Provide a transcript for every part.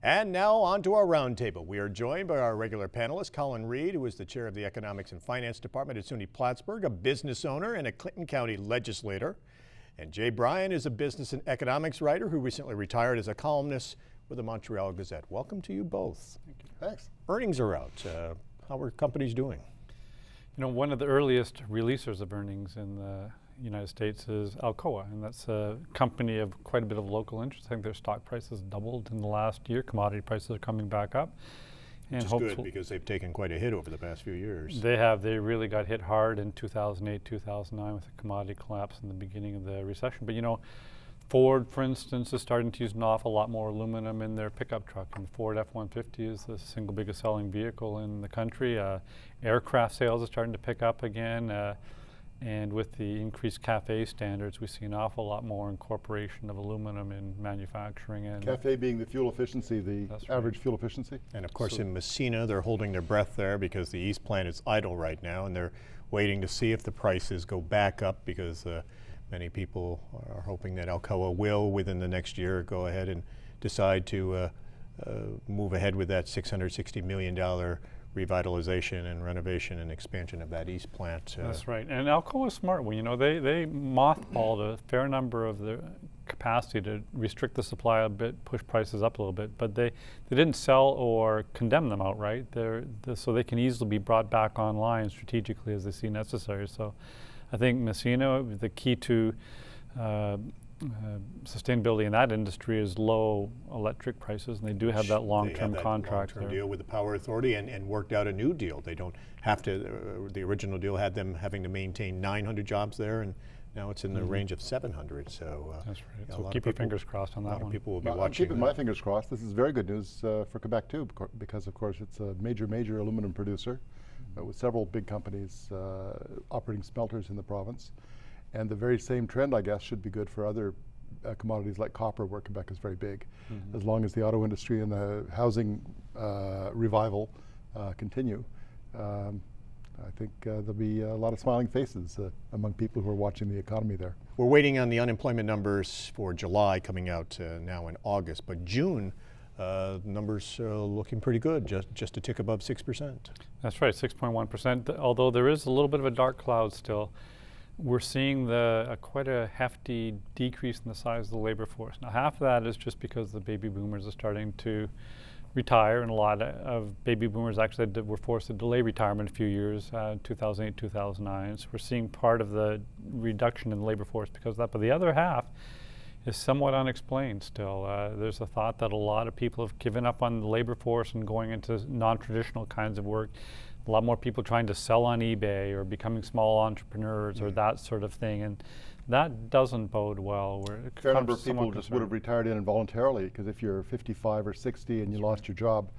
And now on to our roundtable. We are joined by our regular panelist, Colin, who is the chair of the Economics and Finance Department at SUNY Plattsburgh, a business owner and a Clinton County legislator. And Jay Bryan is a business and economics writer who recently retired as a columnist with the Montreal Gazette. Welcome to you both. Thank you. Thanks. Earnings are out. How are companies doing? You know, one of the earliest releasers of earnings in the United States is Alcoa, and that's a company of quite a bit of local interest. I think their stock price has doubled in the last year. Commodity prices are coming back up. Which is good because they've taken quite a hit over the past few years. They have. They really got hit hard in 2008, 2009 with the commodity collapse in the beginning of the recession. But you know, Ford, for instance, is starting to use an awful lot more aluminum in their pickup truck. And Ford F-150 is the single biggest selling vehicle in the country. Aircraft sales are starting to pick up again. And with the increased CAFE standards, we see an awful lot more incorporation of aluminum in manufacturing. And CAFE being the fuel efficiency, the average fuel efficiency. And of course in Messina, they're holding their breath there because the East plant is idle right now, and they're waiting to see if the prices go back up because many people are hoping that Alcoa will, within the next year, go ahead and decide to move ahead with that $660 million revitalization and renovation and expansion of that East plant. That's right, and Alcoa is smart. Well, you know, they mothballed a fair number of the capacity to restrict the supply a bit, push prices up a little bit, but they didn't sell or condemn them outright. So they can easily be brought back online strategically as they see necessary. So I think Messina, the key to sustainability in that industry is low electric prices, and they do have that long-term contract. Long-term deal with the Power Authority and worked out a new deal. They don't have to, the original deal had them having to maintain 900 jobs there, and now it's in the range of 700. So that's right. So keep your fingers crossed on that one. A lot of people will be watching. I'm keeping my fingers crossed. This is very good news for Quebec too, because of course it's a major aluminum producer with several big companies operating smelters in the province. And the very same trend, I guess, should be good for other commodities like copper, where Quebec is very big. As long as the auto industry and the housing revival continue, I think there'll be a lot of smiling faces among people who are watching the economy there. We're waiting on the unemployment numbers for July coming out now in August, but June numbers are looking pretty good, just a tick above 6%. That's right, 6.1%, although there is a little bit of a dark cloud still. We're seeing quite a hefty decrease in the size of the labor force. Now, half of that is just because the baby boomers are starting to retire, and a lot of baby boomers actually were forced to delay retirement a few years, 2008, 2009. So we're seeing part of the reduction in the labor force because of that. But the other half is somewhat unexplained still. There's a thought that a lot of people have given up on the labor force and going into non-traditional kinds of work. A lot more people trying to sell on eBay or becoming small entrepreneurs or that sort of thing, and that doesn't bode well. A fair number of people just would have retired involuntarily, because if you're 55 or 60 and you lost your job,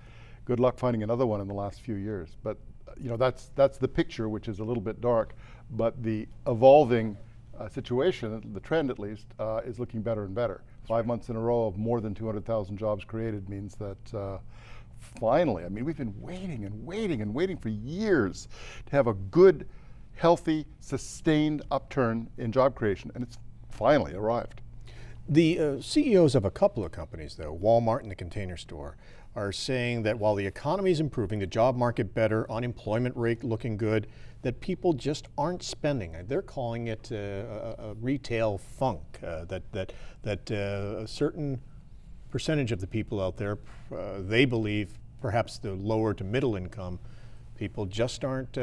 good luck finding another one in the last few years. But you know, that's the picture, which is a little bit dark, but the evolving situation, the trend at least, is looking better and better. 5 months in a row of more than 200,000 jobs created means that finally, I mean, we've been waiting for years to have a good, healthy, sustained upturn in job creation, and it's finally arrived. The CEOs of a couple of companies, though, Walmart and the Container Store, are saying that while the economy is improving, the job market better, unemployment rate looking good, that people just aren't spending. They're calling it a retail funk, that a certain percentage of the people out there, they believe perhaps the lower to middle income people just aren't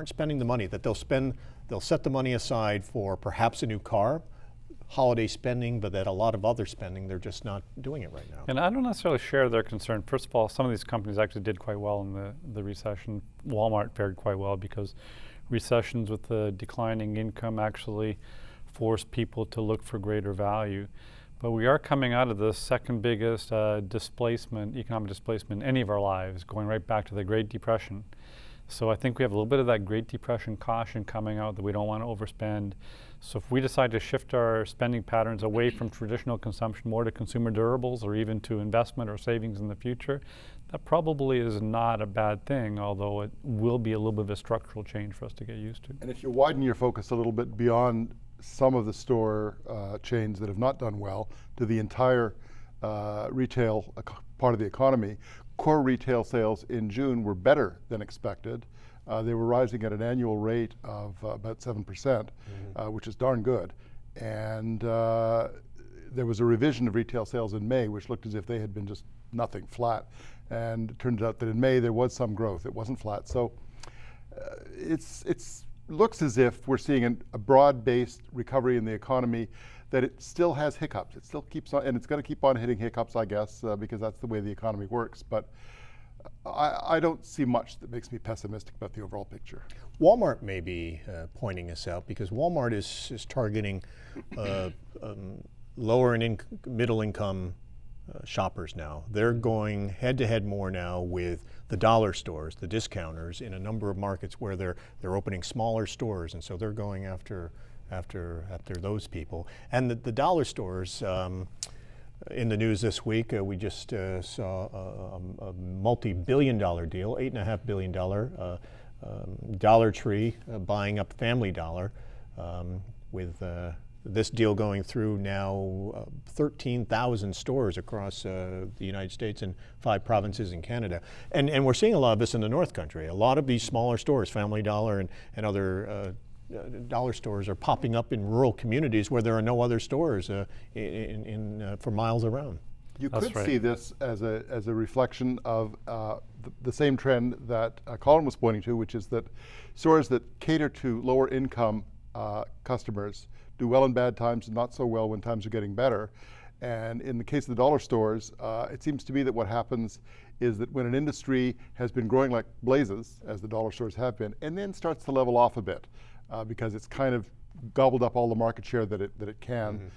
spending the money, that they'll set the money aside for perhaps a new car, holiday spending, but that a lot of other spending, they're just not doing it right now. And I don't necessarily share their concern. First of all, some of these companies actually did quite well in the recession. Walmart fared quite well because recessions with the declining income actually force people to look for greater value. But we are coming out of the second biggest economic displacement in any of our lives, going right back to the Great Depression. So I think we have a little bit of that Great Depression caution coming out that we don't want to overspend. So if we decide to shift our spending patterns away from traditional consumption more to consumer durables or even to investment or savings in the future, that probably is not a bad thing, although it will be a little bit of a structural change for us to get used to. And if you widen your focus a little bit beyond some of the store chains that have not done well to the entire retail part of the economy, core retail sales in June were better than expected. They were rising at an annual rate of about 7%, which is darn good. And there was a revision of retail sales in May, which looked as if they had been just nothing, flat. And it turned out that in May there was some growth. It wasn't flat. So it's looks as if we're seeing a broad-based recovery in the economy, that it still has hiccups. It still keeps on, and it's going to keep on hitting hiccups, I guess, because that's the way the economy works. But I don't see much that makes me pessimistic about the overall picture. Walmart may be pointing us out, because Walmart is targeting lower and middle income shoppers now. They're going head to head more now with the dollar stores, the discounters, in a number of markets where they're opening smaller stores, and so they're going after those people. And the dollar stores, in the news this week, we just saw a multi-billion-dollar deal, $8.5 billion, Dollar Tree buying up Family Dollar, with this deal going through now 13,000 stores across the United States and 5 provinces in Canada. And we're seeing a lot of this in the North Country. A lot of these smaller stores, Family Dollar and other dollar stores, are popping up in rural communities where there are no other stores for miles around. You could see this as a reflection of the same trend that Colin was pointing to, which is that stores that cater to lower income customers do well in bad times and not so well when times are getting better. And in the case of the dollar stores, it seems to me that what happens is that when an industry has been growing like blazes, as the dollar stores have been, and then starts to level off a bit, because it's kind of gobbled up all the market share that it can,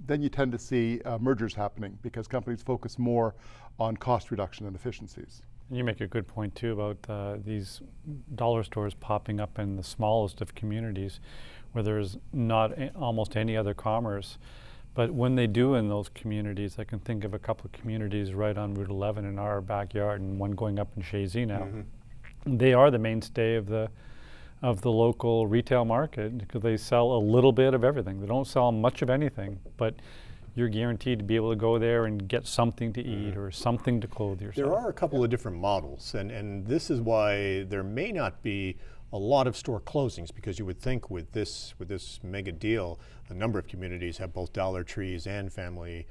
then you tend to see mergers happening, because companies focus more on cost reduction and efficiencies. You make a good point too about these dollar stores popping up in the smallest of communities where there's not almost any other commerce. But when they do in those communities, I can think of a couple of communities right on Route 11 in our backyard, and one going up in Chazy now. They are the mainstay of the local retail market, because they sell a little bit of everything. They don't sell much of anything, but you're guaranteed to be able to go there and get something to eat or something to clothe yourself. There are a couple of different models, and this is why there may not be a lot of store closings, because you would think with this mega deal, a number of communities have both Dollar Trees and Family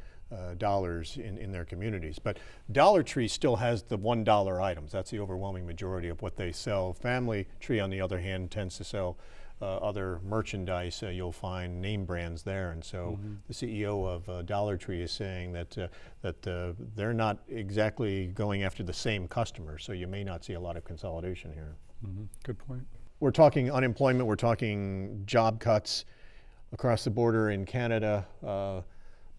Dollars in their communities. But Dollar Tree still has the $1 items. That's the overwhelming majority of what they sell. Family Tree, on the other hand, tends to sell other merchandise. You'll find name brands there, and so the CEO of Dollar Tree is saying that they're not exactly going after the same customers, so you may not see a lot of consolidation here. Good point. We're talking unemployment, we're talking job cuts across the border in Canada.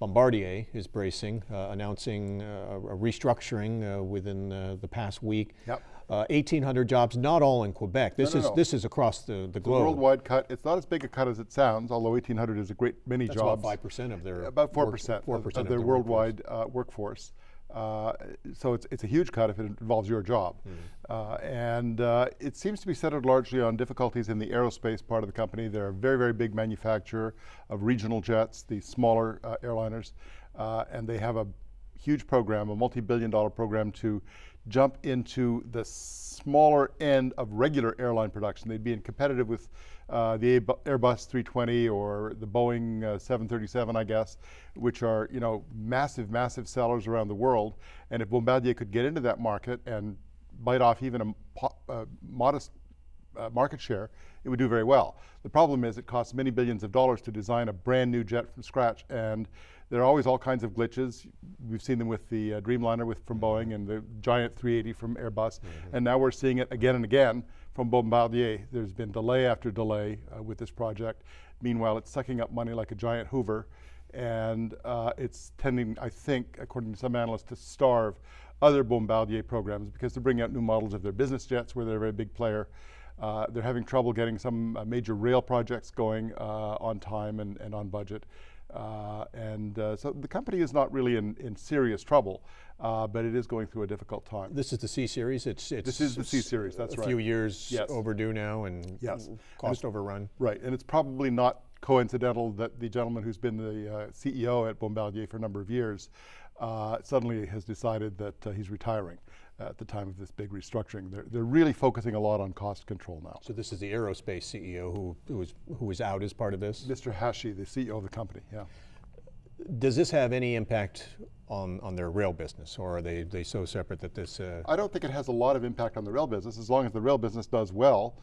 Bombardier is bracing, announcing a restructuring within the past week. 1,800 jobs, not all in Quebec. This is across the globe. It's a worldwide cut. It's not as big a cut as it sounds, although 1,800 is a great many jobs. About 5% of their about 4% of their worldwide workforce. So it's a huge cut if it involves your job. And it seems to be centered largely on difficulties in the aerospace part of the company. They're a very, very big manufacturer of regional jets, the smaller airliners, and they have a huge program, a multi-billion-dollar program to jump into the smaller end of regular airline production. They'd be competitive with the Airbus 320 or the Boeing 737, I guess, which are massive, massive sellers around the world. And if Bombardier could get into that market and bite off even a modest market share, it would do very well. The problem is it costs many billions of dollars to design a brand new jet from scratch, and there are always all kinds of glitches. We've seen them with the Dreamliner from Boeing and the giant 380 from Airbus, and now we're seeing it again and again from Bombardier. There's been delay after delay with this project. Meanwhile, it's sucking up money like a giant Hoover, and it's tending, I think, according to some analysts, to starve other Bombardier programs, because they're bringing out new models of their business jets where they're a very big player. They're having trouble getting some major rail projects going on time and on budget. So the company is not really in serious trouble, but it is going through a difficult time. This is the C series. This is the C series. That's right. A few years overdue now, and cost overrun. Right, and it's probably not coincidental that the gentleman who's been the CEO at Bombardier for a number of years suddenly has decided that he's retiring at the time of this big restructuring. They're really focusing a lot on cost control now. So this is the aerospace CEO who is out as part of this? Mr. Hashi, the CEO of the company, yeah. Does this have any impact on their rail business, or are they so separate that this? I don't think it has a lot of impact on the rail business. As long as the rail business does well,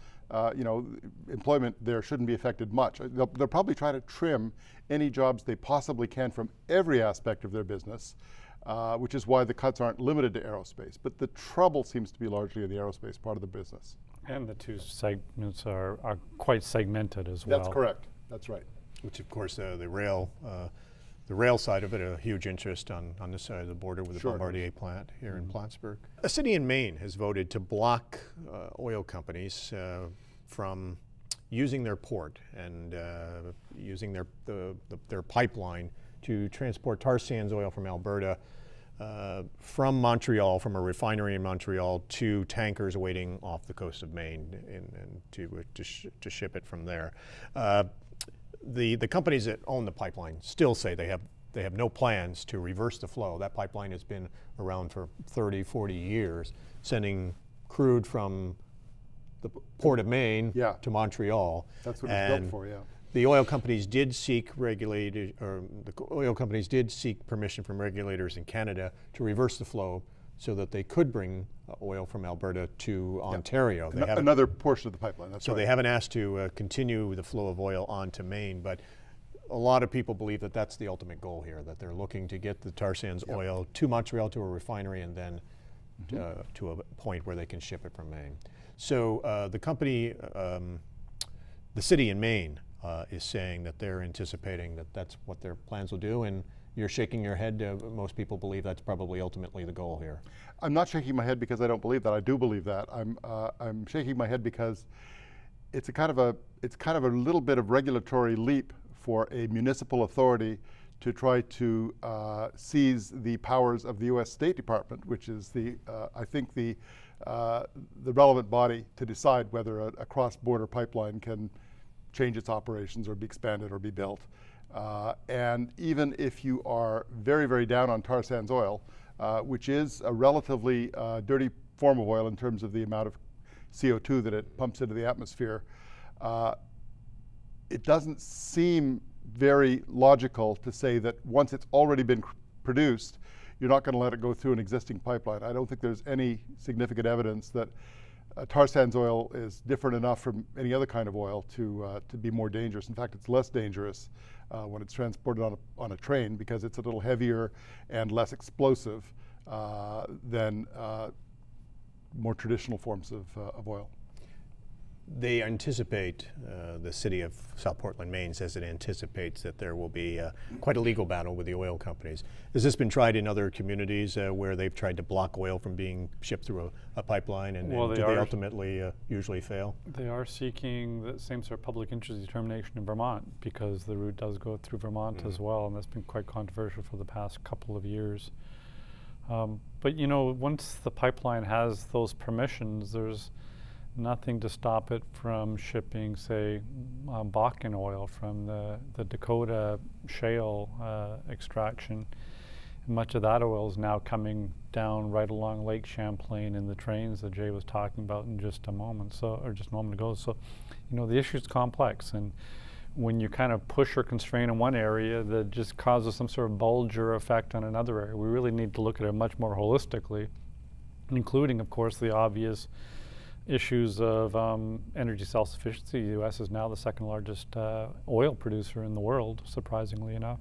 employment there shouldn't be affected much. They'll probably try to trim any jobs they possibly can from every aspect of their business, which is why the cuts aren't limited to aerospace. But the trouble seems to be largely in the aerospace part of the business. And the two segments are quite segmented as well. That's correct. That's right. Which, of course, the rail side of it, a huge interest on this side of the border with the Bombardier plant here in Plattsburgh. A city in Maine has voted to block oil companies from using their port and using their pipeline to transport tar sands oil from Alberta from Montreal, from a refinery in Montreal, to tankers waiting off the coast of Maine and to ship it from there. The companies that own the pipeline still say they have no plans to reverse the flow. That pipeline has been around for 30, 40 years, sending crude from the Port of Maine to Montreal. That's what it's built for, yeah. The oil companies did seek permission from regulators in Canada to reverse the flow so that they could bring oil from Alberta to Ontario. Another portion of the pipeline, that's right. So they haven't asked to continue the flow of oil onto Maine, but a lot of people believe that that's the ultimate goal here, that they're looking to get the tar sands oil to Montreal, to a refinery, and then to a point where they can ship it from Maine. So the company, the city in Maine, is saying that they're anticipating that that's what their plans will do, and you're shaking your head. Most people believe that's probably ultimately the goal here. I'm not shaking my head because I don't believe that. I do believe that. I'm shaking my head because it's kind of a little bit of regulatory leap for a municipal authority to try to seize the powers of the U.S. State Department, which is I think the relevant body to decide whether a cross-border pipeline can change its operations or be expanded or be built. And even if you are very, very down on tar sands oil, which is a relatively dirty form of oil in terms of the amount of CO2 that it pumps into the atmosphere, it doesn't seem very logical to say that once it's already been produced, you're not going to let it go through an existing pipeline. I don't think there's any significant evidence that tar sands oil is different enough from any other kind of oil to be more dangerous. In fact, it's less dangerous when it's transported on a train because it's a little heavier and less explosive than more traditional forms of oil. They anticipate, the city of South Portland, Maine says it anticipates that there will be quite a legal battle with the oil companies. Has this been tried in other communities where they've tried to block oil from being shipped through a pipeline, and do they ultimately usually fail? They are seeking the same sort of public interest determination in Vermont because the route does go through Vermont as well, and that's been quite controversial for the past couple of years. But once the pipeline has those permissions, there's nothing to stop it from shipping, say, Bakken oil from the Dakota shale extraction. Much of that oil is now coming down right along Lake Champlain in the trains that Jay was talking about in just a moment ago. So, the issue is complex, and when you kind of push or constrain in one area, that just causes some sort of bulge or effect on another area. We really need to look at it much more holistically, including, of course, the obvious issues of energy self-sufficiency. The U.S. is now the second largest oil producer in the world, surprisingly enough,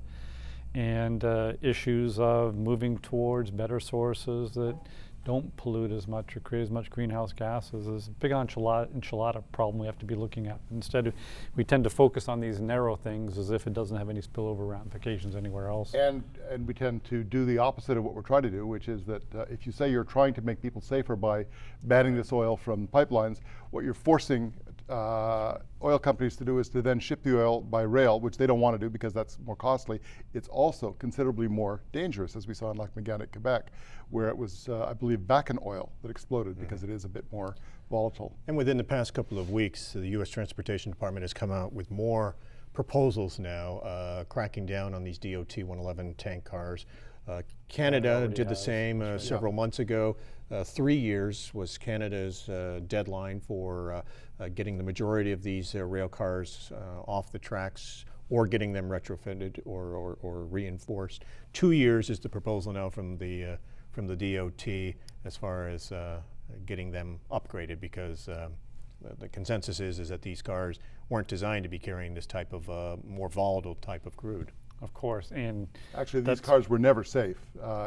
and issues of moving towards better sources that don't pollute as much or create as much greenhouse gases. Is a big enchilada problem we have to be looking at. Instead, we tend to focus on these narrow things as if it doesn't have any spillover ramifications anywhere else. And we tend to do the opposite of what we're trying to do, which is that if you say you're trying to make people safer by banning this oil from pipelines, what you're forcing oil companies to do is to then ship the oil by rail, which they don't want to do because that's more costly. It's also considerably more dangerous, as we saw in Lac Mégantic, Quebec, where it was, I believe, Bakken oil that exploded because it is a bit more volatile. And within the past couple of weeks, the U.S. Transportation Department has come out with more proposals now cracking down on these DOT 111 tank cars. Canada did the same several months ago. 3 years was Canada's deadline for getting the majority of these rail cars off the tracks or getting them retrofitted or reinforced. 2 years is the proposal now from the DOT as far as getting them upgraded, because the consensus is that these cars weren't designed to be carrying this type of more volatile type of crude. Of course, and actually these cars were never safe,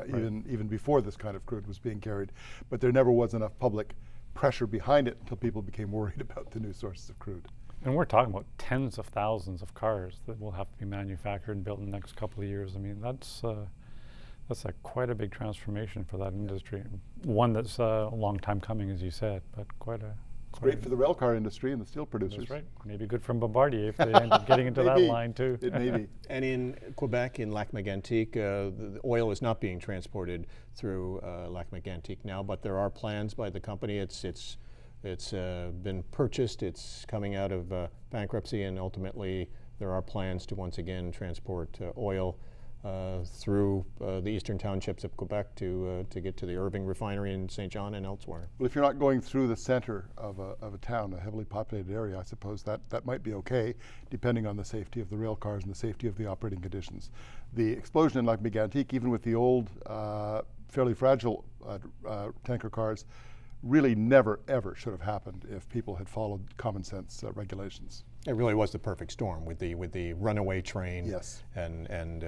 even before this kind of crude was being carried. But there never was enough public pressure behind it until people became worried about the new sources of crude. And we're talking about tens of thousands of cars that will have to be manufactured and built in the next couple of years. I mean, that's quite a big transformation for that industry. One that's a long time coming, as you said, but It's great for the rail car industry and the steel producers. That's right. Maybe good from Bombardier if they end up getting into that line too. It may be. And in Quebec, in Lac-Mégantic, the oil is not being transported through Lac-Mégantic now, but there are plans by the company. It's been purchased. It's coming out of bankruptcy, and ultimately there are plans to once again transport oil through the eastern townships of Quebec to get to the Irving refinery in St. John and elsewhere. Well, if you're not going through the center of a town, a heavily populated area, I suppose that might be okay, depending on the safety of the rail cars and the safety of the operating conditions. The explosion in Lac-Mégantic, even with the old, fairly fragile tanker cars, really never, ever should have happened if people had followed common sense regulations. It really was the perfect storm with the runaway train. Yes. And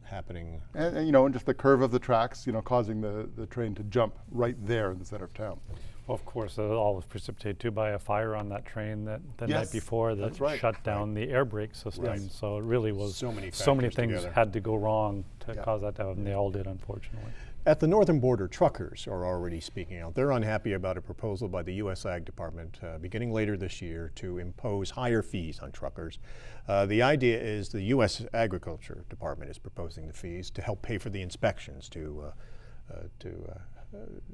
happening. And you know, and just the curve of the tracks, you know, causing the train to jump right there in the center of town. Well, of course, all was precipitated too by a fire on that train the night before that shut down the air brake system. Yes. So it really was so many things together had to go wrong to cause that to happen. They all did, unfortunately. At the northern border, truckers are already speaking out. They're unhappy about a proposal by the U.S. Ag Department beginning later this year to impose higher fees on truckers. The idea is the U.S. Agriculture Department is proposing the fees to help pay for the inspections to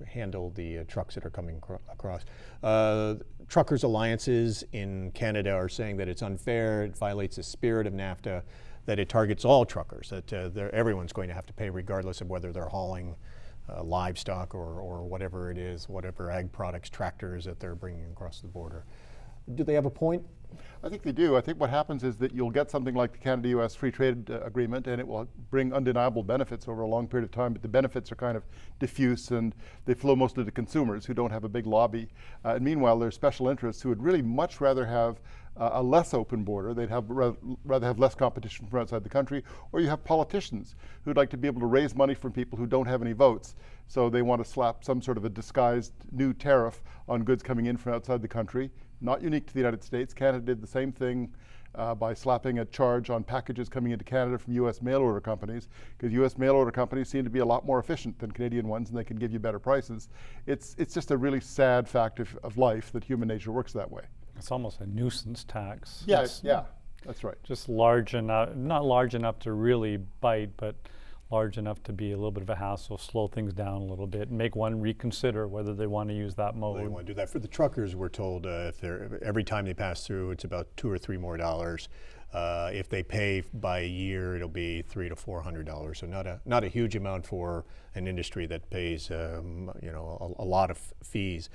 handle the trucks that are coming across. Truckers' alliances in Canada are saying that it's unfair, it violates the spirit of NAFTA, that it targets all truckers, that everyone's going to have to pay regardless of whether they're hauling livestock or whatever it is, whatever ag products, tractors that they're bringing across the border. Do they have a point? I think they do. I think what happens is that you'll get something like the Canada-US Free Trade Agreement, and it will bring undeniable benefits over a long period of time, but the benefits are kind of diffuse and they flow mostly to consumers who don't have a big lobby. And meanwhile, there's special interests who would really much rather have a less open border. They'd rather have less competition from outside the country, or you have politicians who'd like to be able to raise money from people who don't have any votes. So they want to slap some sort of a disguised new tariff on goods coming in from outside the country. Not unique to the United States. Canada did the same thing by slapping a charge on packages coming into Canada from U.S. mail order companies, because U.S. mail order companies seem to be a lot more efficient than Canadian ones, and they can give you better prices. It's just a really sad fact of life that human nature works that way. It's almost a nuisance tax. Yes, yeah, that's right. Just large enough, not large enough to really bite, but large enough to be a little bit of a hassle, slow things down a little bit, and make one reconsider whether they want to use that mode. They want to do that. For the truckers, we're told every time they pass through, it's about $2 or $3 more. If they pay by a year, it'll be $300 to $400. So not a huge amount for an industry that pays a lot of fees.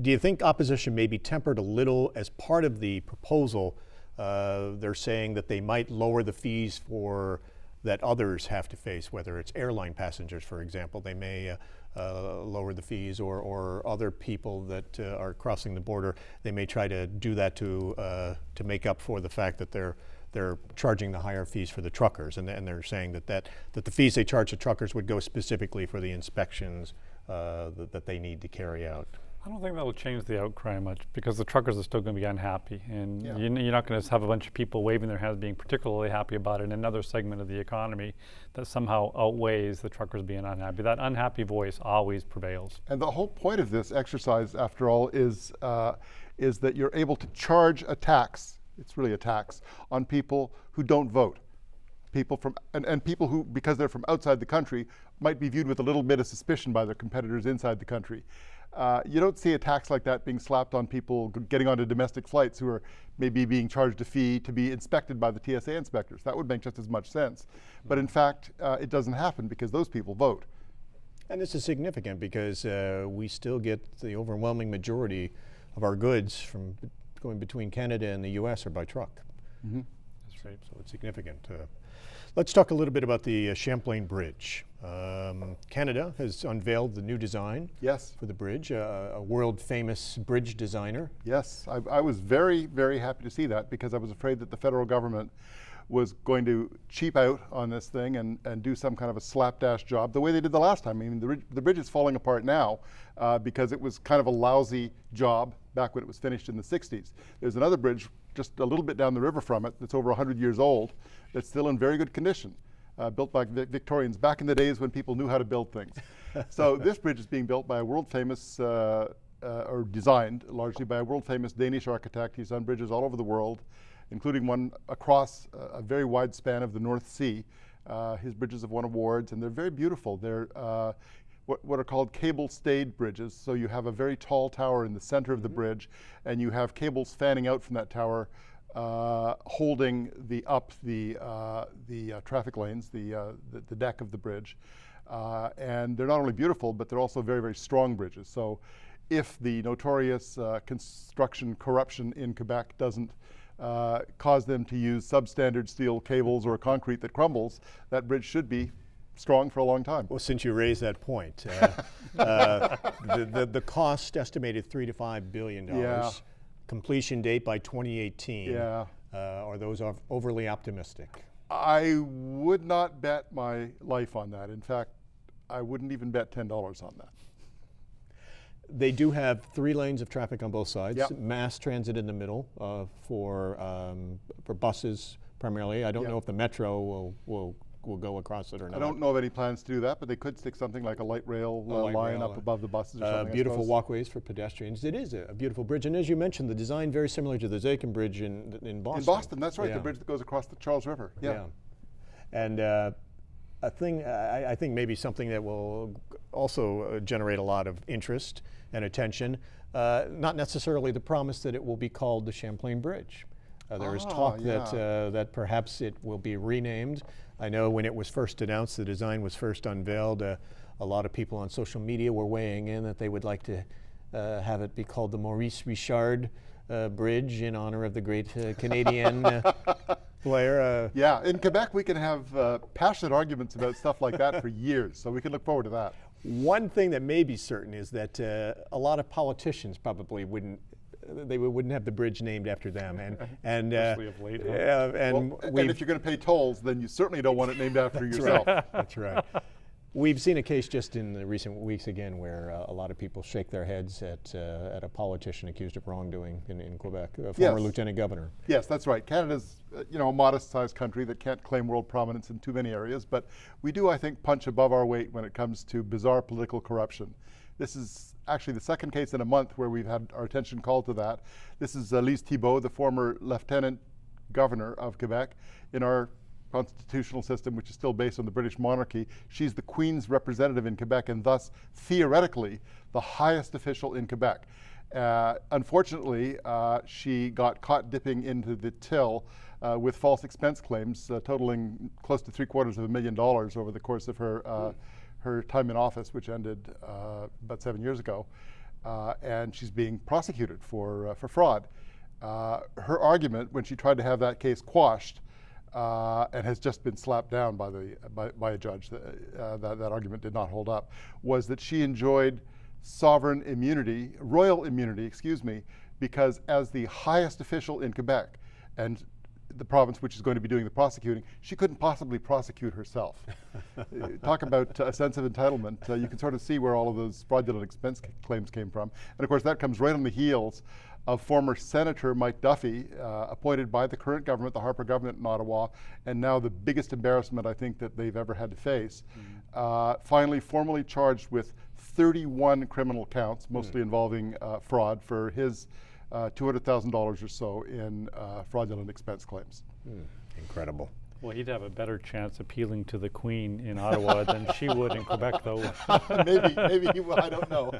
Do you think opposition may be tempered a little as part of the proposal? They're saying that they might lower the fees that others have to face, whether it's airline passengers, for example. They may lower the fees, or other people that are crossing the border. They may try to do that to make up for the fact that they're charging the higher fees for the truckers, and they're saying that the fees they charge the truckers would go specifically for the inspections that they need to carry out. I don't think that will change the outcry much, because the truckers are still going to be unhappy, and you're not going to have a bunch of people waving their hands being particularly happy about it in another segment of the economy that somehow outweighs the truckers being unhappy. That unhappy voice always prevails. And the whole point of this exercise, after all, is that you're able to charge a tax, it's really a tax, on people who don't vote. People and people who, because they're from outside the country, might be viewed with a little bit of suspicion by their competitors inside the country. You don't see a tax like that being slapped on people getting onto domestic flights who are maybe being charged a fee to be inspected by the TSA inspectors. That would make just as much sense. But in fact, it doesn't happen because those people vote. And this is significant because we still get the overwhelming majority of our goods from going between Canada and the US are by truck. Mm-hmm. That's right. So it's significant. Let's talk a little bit about the Champlain Bridge. Canada has unveiled the new design for the bridge, a world famous bridge designer. Yes, I was very, very happy to see that because I was afraid that the federal government was going to cheap out on this thing and do some kind of a slapdash job the way they did the last time. I mean, the bridge is falling apart now because it was kind of a lousy job back when it was finished in the 60s. There's another bridge just a little bit down the river from it that's over 100 years old that's still in very good condition, built by Victorians back in the days when people knew how to build things. So this bridge is being built by a world famous, or designed largely by a world famous Danish architect. He's done bridges all over the world, including one across a very wide span of the North Sea. His bridges have won awards, and they're very beautiful. They're what are called cable-stayed bridges. So you have a very tall tower in the center of the bridge, and you have cables fanning out from that tower, holding the traffic lanes, the deck of the bridge. And they're not only beautiful, but they're also very, very strong bridges. So if the notorious construction corruption in Quebec doesn't cause them to use substandard steel cables or concrete that crumbles, that bridge should be strong for a long time. Well, since you raised that point, the cost estimated $3 to $5 billion. Yeah. Completion date by 2018. Yeah. Are those overly optimistic? I would not bet my life on that. In fact, I wouldn't even bet $10 on that. They do have 3 lanes of traffic on both sides, Yep. mass transit in the middle for buses primarily. I don't know if the metro will go across it or not. I don't know of any plans to do that, but they could stick something like a light rail line up above the buses or something. Beautiful walkways for pedestrians. It is a beautiful bridge, and as you mentioned, the design very similar to the Zakin Bridge in Boston. In Boston, that's right, the bridge that goes across the Charles River. Yeah. And I think maybe something that will also generate a lot of interest and attention, not necessarily the promise that it will be called the Champlain Bridge. There is talk that perhaps it will be renamed. I know when it was first announced, the design was first unveiled, a lot of people on social media were weighing in that they would like to have it be called the Maurice Richard Bridge in honor of the great Canadian player. Yeah, in Quebec we can have passionate arguments about stuff like that for years, so we can look forward to that. One thing that may be certain is that a lot of politicians probably wouldn't have the bridge named after them, and Especially of late. And if you're going to pay tolls, then you certainly don't want it named after yourself. That's right. We've seen a case just in the recent weeks again where a lot of people shake their heads at a politician accused of wrongdoing in Quebec, a former lieutenant governor. Yes, that's right. Canada's a modest-sized country that can't claim world prominence in too many areas, but we do, I think, punch above our weight when it comes to bizarre political corruption. This is actually the second case in a month where we've had our attention called to that. This is Lise Thibault, the former lieutenant governor of Quebec. In our constitutional system, which is still based on the British monarchy, she's the Queen's representative in Quebec and thus theoretically the highest official in Quebec. Unfortunately, she got caught dipping into the till with false expense claims totaling close to $750,000 over the course of her time in office, which ended about 7 years ago, and she's being prosecuted for fraud. Her argument, when she tried to have that case quashed, and has just been slapped down by a judge, that argument did not hold up, was that she enjoyed sovereign immunity, royal immunity, excuse me, because as the highest official in Quebec, and the province which is going to be doing the prosecuting, she couldn't possibly prosecute herself. Talk about a sense of entitlement. You can sort of see where all of those fraudulent expense claims came from. And of course that comes right on the heels of former Senator Mike Duffy, appointed by the current government, the Harper government in Ottawa, and now the biggest embarrassment I think that they've ever had to face, finally formally charged with 31 criminal counts, mostly involving fraud for his $200,000 or so in fraudulent expense claims. Incredible. Well, he'd have a better chance appealing to the Queen in Ottawa than she would in Quebec, though. maybe he will, I don't know.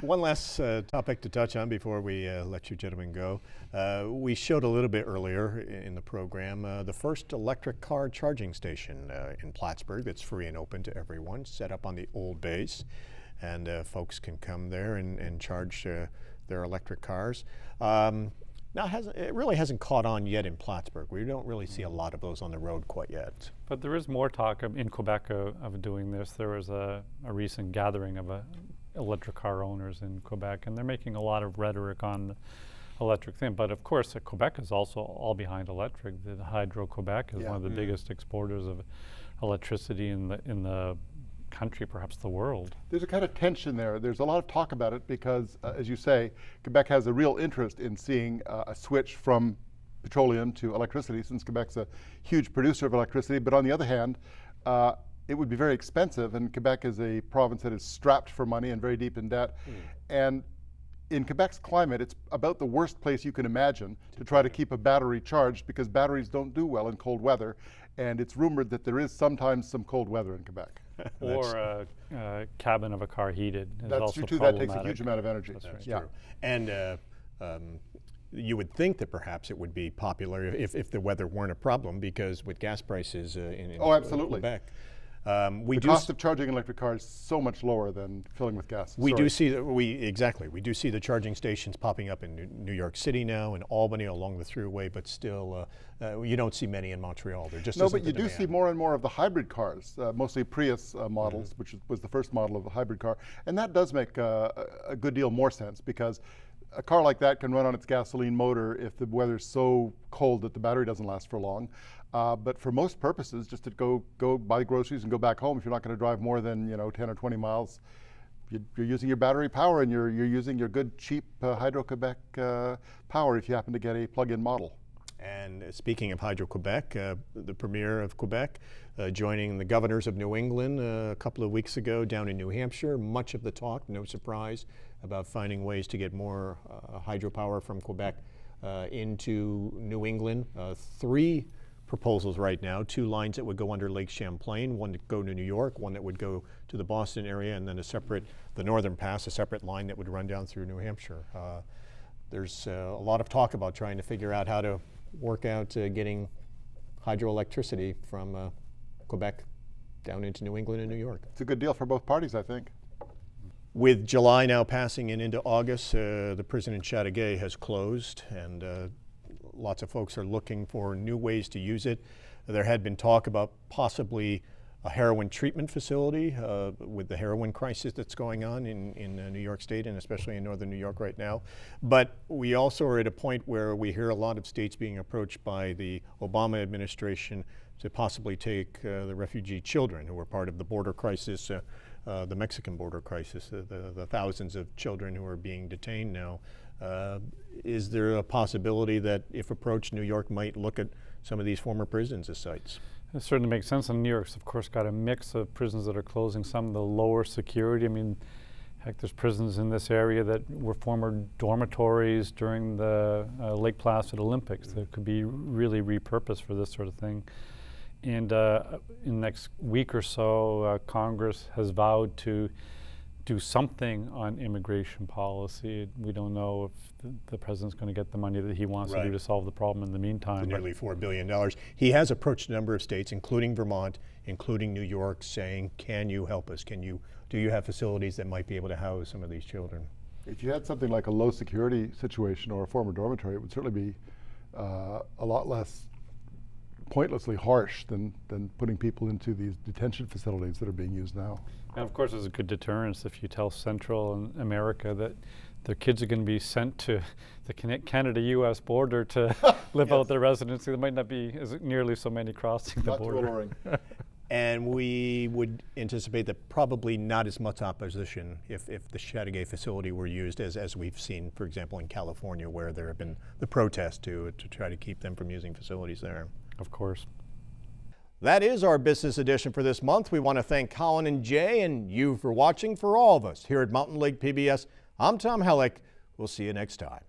One last topic to touch on before we let you gentlemen go. We showed a little bit earlier in the program the first electric car charging station in Plattsburgh that's free and open to everyone, set up on the old base. And folks can come there and charge their electric cars. Now, it really hasn't caught on yet in Plattsburgh. We don't really see a lot of those on the road quite yet. But there is more talk in Quebec of doing this. There was a recent gathering of electric car owners in Quebec, and they're making a lot of rhetoric on the electric thing. But of course, Quebec is also all behind electric. The Hydro-Quebec is one of the biggest exporters of electricity in the country, perhaps the world. There's a kind of tension there. There's a lot of talk about it because, as you say, Quebec has a real interest in seeing a switch from petroleum to electricity, since Quebec's a huge producer of electricity. But on the other hand, it would be very expensive, and Quebec is a province that is strapped for money and very deep in debt. And in Quebec's climate, it's about the worst place you can imagine to try to keep a battery charged, because batteries don't do well in cold weather. And it's rumored that there is sometimes some cold weather in Quebec. Or a cabin of a car heated is That's also true too. problematic. That takes a huge amount of energy. That's true. And you would think that perhaps it would be popular if the weather weren't a problem, because with gas prices in absolutely. Quebec. The cost of charging an electric car is so much lower than filling with gas. We do see that we do see the charging stations popping up in New York City now, in Albany along the thruway, but still you don't see many in Montreal. There just no, isn't but you the do demand. see more and more of the hybrid cars, mostly Prius models, which was the first model of the hybrid car, and that does make a good deal more sense, because a car like that can run on its gasoline motor if the weather's so cold that the battery doesn't last for long. But for most purposes, just to go buy groceries and go back home, if you're not going to drive more than 10 or 20 miles, you're using your battery power, and you're using your good cheap Hydro-Quebec power if you happen to get a plug-in model. And speaking of Hydro-Quebec, the Premier of Quebec joining the governors of New England a couple of weeks ago down in New Hampshire. Much of the talk, no surprise, about finding ways to get more hydropower from Quebec into New England. 3 proposals right now, 2 lines that would go under Lake Champlain, one to go to New York, one that would go to the Boston area, and then the Northern Pass, a separate line that would run down through New Hampshire. There's a lot of talk about trying to figure out how to work out getting hydroelectricity from Quebec down into New England and New York. It's a good deal for both parties, I think. With July now passing into August, the prison in Chateauguay has closed, and lots of folks are looking for new ways to use it. There had been talk about possibly a heroin treatment facility with the heroin crisis that's going on in New York State, and especially in northern New York right now. But we also are at a point where we hear a lot of states being approached by the Obama administration to possibly take the refugee children who are part of the border crisis, the Mexican border crisis, the thousands of children who are being detained now. Is there a possibility that, if approached, New York might look at some of these former prisons as sites? It certainly makes sense. And New York's, of course, got a mix of prisons that are closing, some of the lower security. I mean, heck, there's prisons in this area that were former dormitories during the Lake Placid Olympics that could be really repurposed for this sort of thing. And in the next week or so, Congress has vowed to do something on immigration policy. We don't know if the president's going to get the money that he wants to do to solve the problem in the meantime. Nearly $4 billion. He has approached a number of states, including Vermont, including New York, saying, can you help us? Do you have facilities that might be able to house some of these children? If you had something like a low security situation or a former dormitory, it would certainly be a lot less pointlessly harsh than putting people into these detention facilities that are being used now. And of course, there's a good deterrence if you tell Central America that their kids are going to be sent to the Canada-U.S. border to live out their residency. There might not be nearly so many crossing the border. Not too alluring. And we would anticipate that probably not as much opposition if the Chateauguay facility were used as we've seen, for example, in California, where there have been the protests to try to keep them from using facilities there. Of course. That is our business edition for this month. We want to thank Colin and Jay and you for watching. For all of us here at Mountain Lake PBS, I'm Tom Hellick. We'll see you next time.